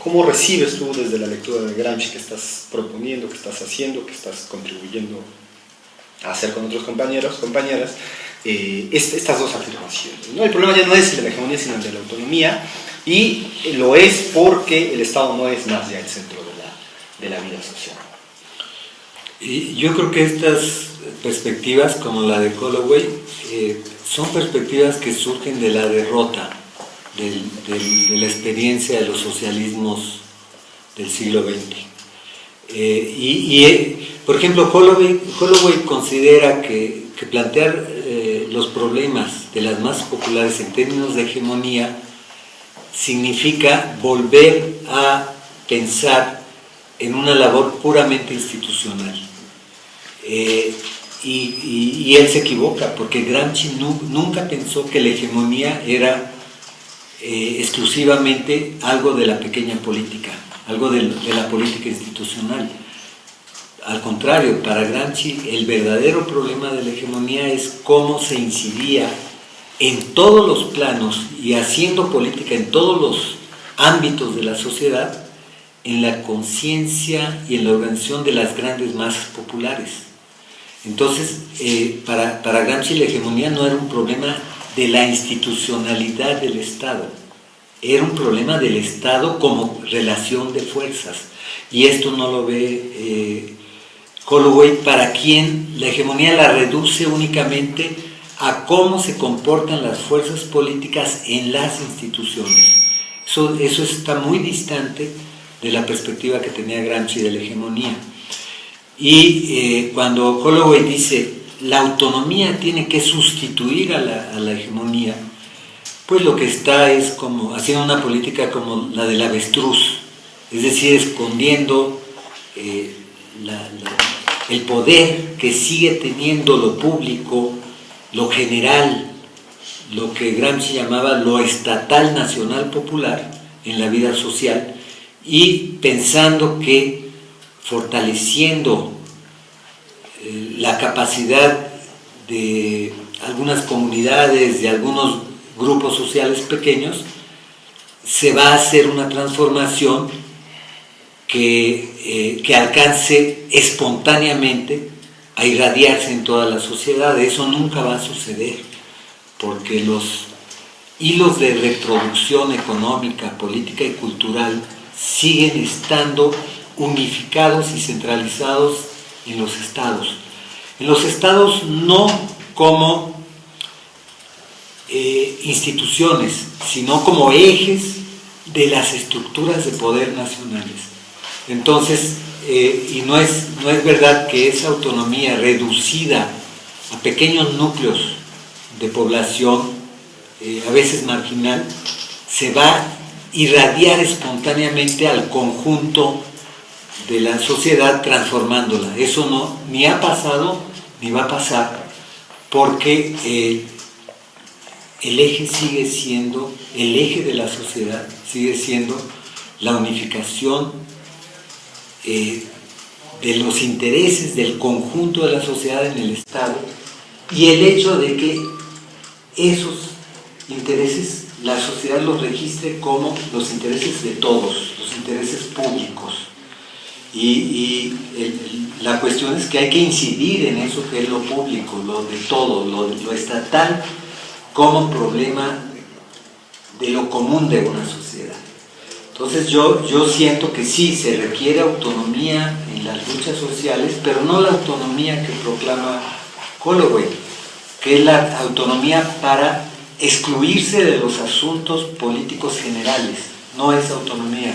¿Cómo recibes tú desde la lectura de Gramsci que estás proponiendo, que estás haciendo, que estás contribuyendo a hacer con otros compañeros, compañeras, estas dos afirmaciones, ¿no? El problema ya no es el de la hegemonía, sino el de la autonomía, y lo es porque el Estado no es más ya el centro de la vida social. Y yo creo que estas perspectivas, como la de Holloway, son perspectivas que surgen de la derrota de la experiencia de los socialismos del siglo XX. Por ejemplo, Holloway considera que plantear los problemas de las masas populares en términos de hegemonía significa volver a pensar en una labor puramente institucional. Y él se equivoca, porque Gramsci nunca pensó que la hegemonía era exclusivamente algo de la pequeña política, algo de la política institucional. Al contrario, para Gramsci el verdadero problema de la hegemonía es cómo se incidía en todos los planos y haciendo política en todos los ámbitos de la sociedad, en la conciencia y en la organización de las grandes masas populares. Entonces, para Gramsci la hegemonía no era un problema de la institucionalidad del Estado, era un problema del Estado como relación de fuerzas. Y esto no lo ve Holloway, para quien la hegemonía la reduce únicamente a cómo se comportan las fuerzas políticas en las instituciones. Eso está muy distante de la perspectiva que tenía Gramsci de la hegemonía. Y cuando Holloway dice la autonomía tiene que sustituir a la hegemonía, pues lo que está es como haciendo una política como la del avestruz, es decir, escondiendo el poder que sigue teniendo lo público, lo general, lo que Gramsci llamaba lo estatal, nacional, popular en la vida social, y pensando que fortaleciendo la capacidad de algunas comunidades, de algunos grupos sociales pequeños, se va a hacer una transformación que alcance espontáneamente a irradiarse en toda la sociedad. Eso nunca va a suceder, porque los hilos de reproducción económica, política y cultural siguen estando unificados y centralizados en los estados. En los estados no como instituciones, sino como ejes de las estructuras de poder nacionales. Entonces, y no es verdad que esa autonomía reducida a pequeños núcleos de población, a veces marginal, se va a irradiar espontáneamente al conjunto de la sociedad, transformándola. Eso no ni ha pasado ni va a pasar, porque el eje sigue siendo, el eje de la sociedad sigue siendo la unificación de los intereses del conjunto de la sociedad en el Estado, y el hecho de que esos intereses la sociedad los registre como los intereses de todos, los intereses públicos. Y La cuestión es que hay que incidir en eso que es lo público, lo de todo, lo estatal, como problema de lo común de una sociedad. Entonces yo siento que sí, se requiere autonomía en las luchas sociales, pero no la autonomía que proclama Holloway, que es la autonomía para excluirse de los asuntos políticos generales. No es autonomía,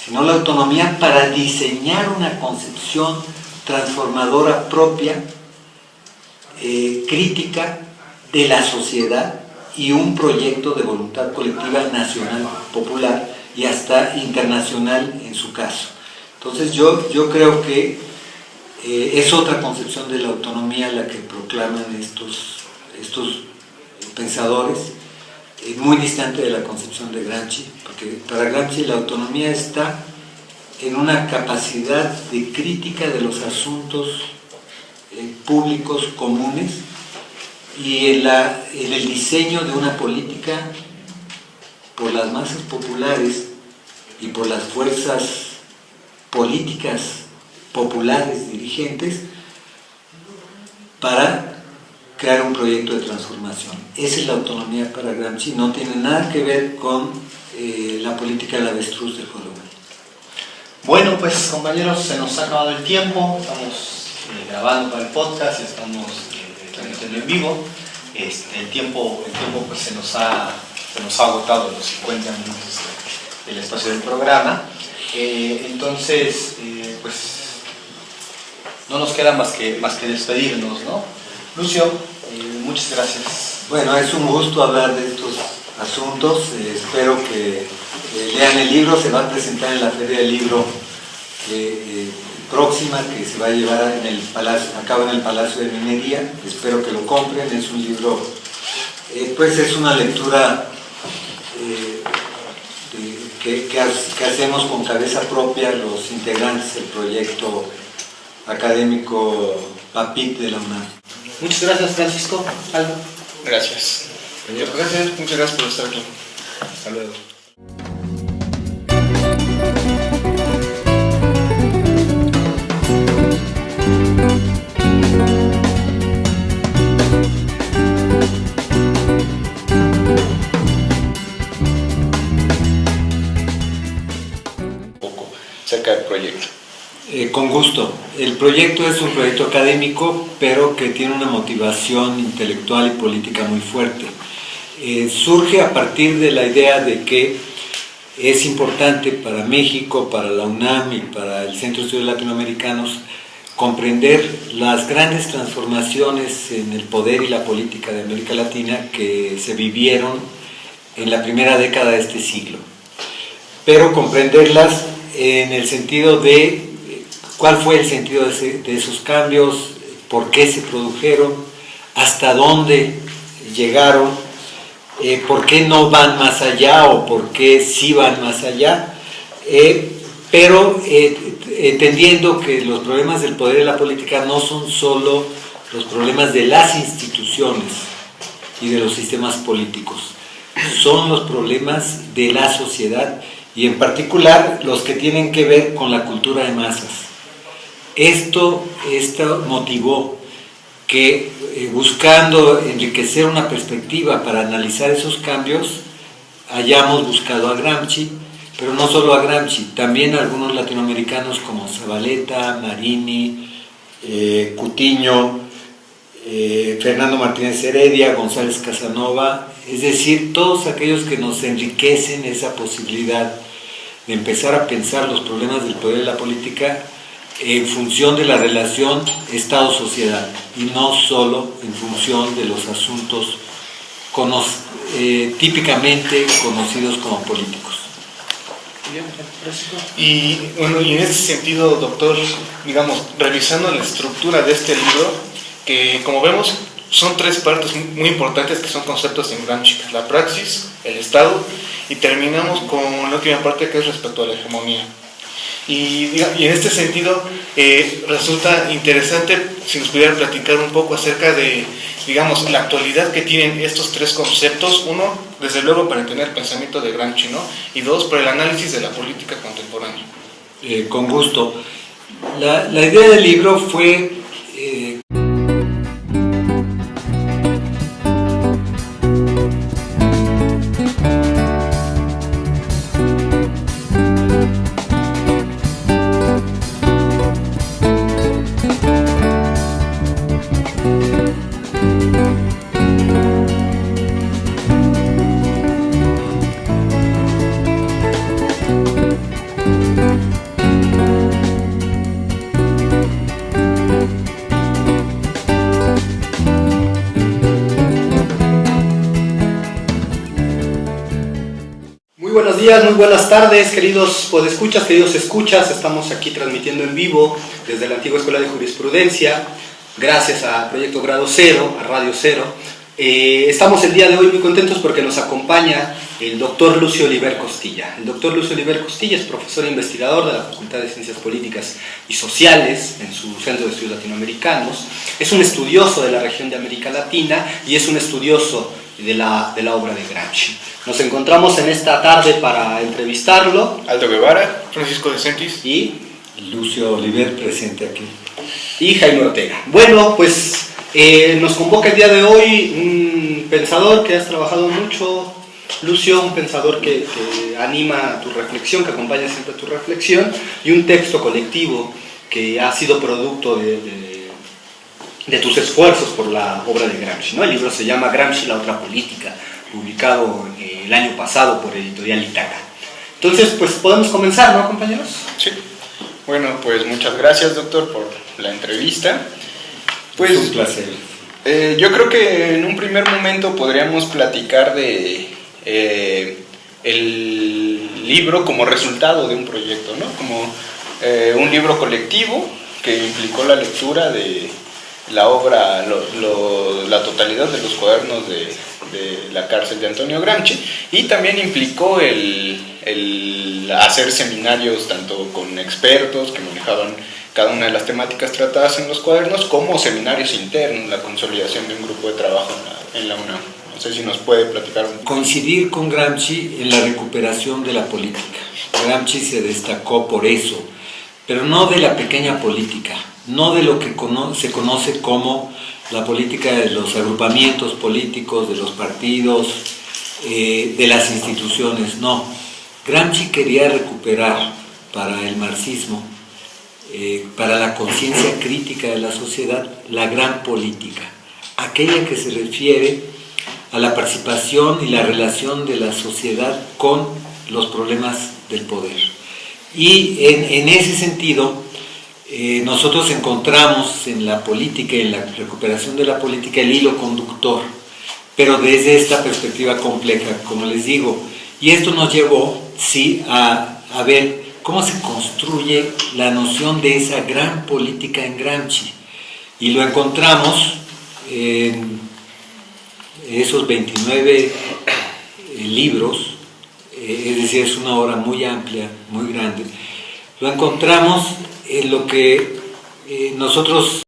sino la autonomía para diseñar una concepción transformadora propia, crítica de la sociedad y un proyecto de voluntad colectiva nacional, popular y hasta internacional en su caso. Entonces yo creo que es otra concepción de la autonomía la que proclaman estos pensadores, muy distante de la concepción de Gramsci, porque para Gramsci la autonomía está en una capacidad de crítica de los asuntos públicos comunes y en el diseño de una política por las masas populares y por las fuerzas políticas populares dirigentes para crear un proyecto de transformación. Esa es la autonomía para Gramsci, no tiene nada que ver con la política del avestruz de Holloway. Bueno, pues compañeros, se nos ha acabado el tiempo, estamos grabando para el podcast y estamos transmitiendo en vivo. El tiempo pues se nos ha agotado los 50 minutos del espacio del programa. Entonces, pues no nos queda más que despedirnos, ¿no? Lucio, muchas gracias. Bueno, es un gusto hablar de estos asuntos. Espero que lean el libro. Se va a presentar en la Feria del Libro próxima, que se va a llevar a cabo en el Palacio de Minería. Espero que lo compren. Es un libro, pues es una lectura que hacemos con cabeza propia los integrantes del proyecto académico PAPIT de la UNAM. Muchas gracias, Francisco. Aldo. Gracias. Muchas gracias por estar aquí. Hasta luego. Acerca del proyecto. Con gusto. El proyecto es un proyecto académico, pero que tiene una motivación intelectual y política muy fuerte. Surge a partir de la idea de que es importante para México, para la UNAM y para el Centro de Estudios Latinoamericanos comprender las grandes transformaciones en el poder y la política de América Latina que se vivieron en la primera década de este siglo, pero comprenderlas en el sentido de cuál fue el sentido de esos cambios, por qué se produjeron, hasta dónde llegaron, por qué no van más allá o por qué sí van más allá, pero entendiendo que los problemas del poder y la política no son solo los problemas de las instituciones y de los sistemas políticos, son los problemas de la sociedad y en particular los que tienen que ver con la cultura de masas. Esto motivó que buscando enriquecer una perspectiva para analizar esos cambios, hayamos buscado a Gramsci, pero no solo a Gramsci, también a algunos latinoamericanos como Zabaleta, Marini, Cutiño, Fernando Martínez Heredia, González Casanova, es decir, todos aquellos que nos enriquecen esa posibilidad de empezar a pensar los problemas del poder y la política en función de la relación Estado-sociedad y no solo en función de los asuntos típicamente conocidos como políticos. Y bueno, y en ese sentido, doctor, digamos, revisando la estructura de este libro, que como vemos son tres partes muy importantes que son conceptos en Gramsci: la praxis, el Estado, y terminamos con la última parte que es respecto a la hegemonía. Y en este sentido resulta interesante si nos pudiera platicar un poco acerca de, digamos, la actualidad que tienen estos tres conceptos. Uno, desde luego, para entender el pensamiento de Gramsci, ¿no? Y dos, para el análisis de la política contemporánea. Con gusto. La idea del libro fue Muy buenos días, muy buenas tardes, queridos podescuchas, queridos escuchas. Estamos aquí transmitiendo en vivo desde la antigua Escuela de Jurisprudencia, gracias a Proyecto Grado Cero, a Radio Cero. Estamos el día de hoy muy contentos porque nos acompaña el doctor Lucio Oliver Costilla. El doctor Lucio Oliver Costilla es profesor e investigador de la Facultad de Ciencias Políticas y Sociales en su Centro de Estudios Latinoamericanos. Es un estudioso de la región de América Latina y es un estudioso de la obra de Gramsci. Nos encontramos en esta tarde para entrevistarlo. Aldo Guevara, Francisco de Sentis Y Lucio Oliver presente aquí. Jaime Ortega. Bueno, pues nos convoca el día de hoy un pensador que has trabajado mucho, Lucio, un pensador que anima tu reflexión, que acompaña siempre tu reflexión, y un texto colectivo que ha sido producto de tus esfuerzos por la obra de Gramsci, ¿no? El libro se llama Gramsci, la otra política, publicado el año pasado por Editorial Itaca. Entonces, pues podemos comenzar, ¿no, compañeros? Sí. Bueno, pues muchas gracias, doctor, por la entrevista. Pues, Es un placer. Yo creo que en un primer momento podríamos platicar de el libro como resultado de un proyecto, ¿no? Como un libro colectivo que implicó la lectura de la obra, la totalidad de los cuadernos de la cárcel de Antonio Gramsci, y también implicó el hacer seminarios tanto con expertos que manejaban cada una de las temáticas tratadas en los cuadernos, como seminarios internos, la consolidación de un grupo de trabajo en la UNAM. No sé si nos puede platicar un poco. Coincidir con Gramsci en la recuperación de la política. Gramsci se destacó por eso, pero no de la pequeña política, no de lo que se conoce como la política de los agrupamientos políticos, de los partidos, de las instituciones, no. Gramsci quería recuperar para el marxismo, para la conciencia crítica de la sociedad, la gran política, aquella que se refiere a la participación y la relación de la sociedad con los problemas del poder. Y en ese sentido, nosotros encontramos en la política, en la recuperación de la política, el hilo conductor, pero desde esta perspectiva compleja, como les digo. Y esto nos llevó, sí, a ver cómo se construye la noción de esa gran política en Gramsci. Y lo encontramos en esos 29 libros, es decir, es una obra muy amplia, muy grande. Lo encontramos en lo que nosotros